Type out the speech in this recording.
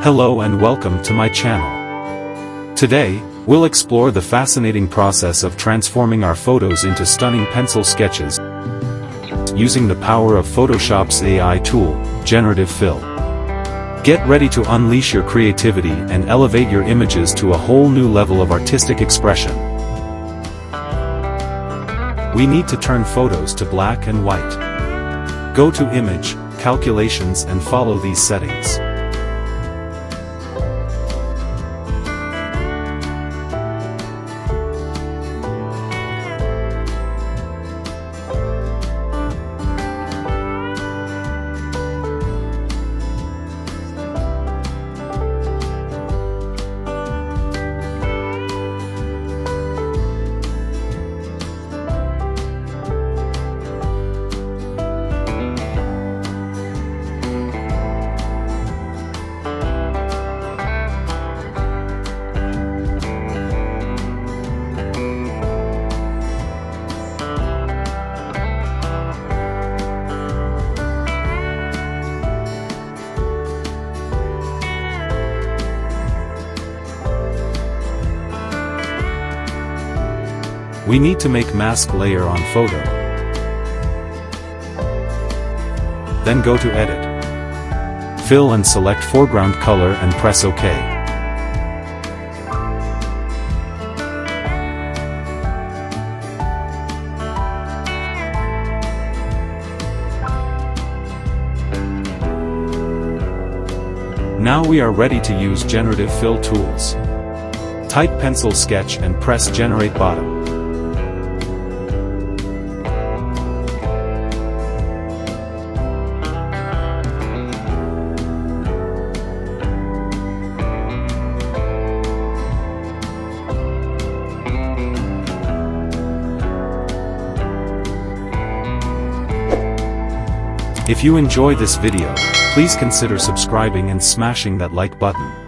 Hello and welcome to my channel. Today, we'll explore the fascinating process of transforming our photos into stunning pencil sketches using the power of Photoshop's AI tool, Generative Fill. Get ready to unleash your creativity and elevate your images to a whole new level of artistic expression. We need to turn photos to black and white. Go to Image, Calculations and follow these settings. We need to make mask layer on photo. Then go to Edit, Fill and select foreground color and press OK. Now we are ready to use Generative Fill tools. Type pencil sketch and press Generate Bottom. If you enjoy this video, please consider subscribing and smashing that like button.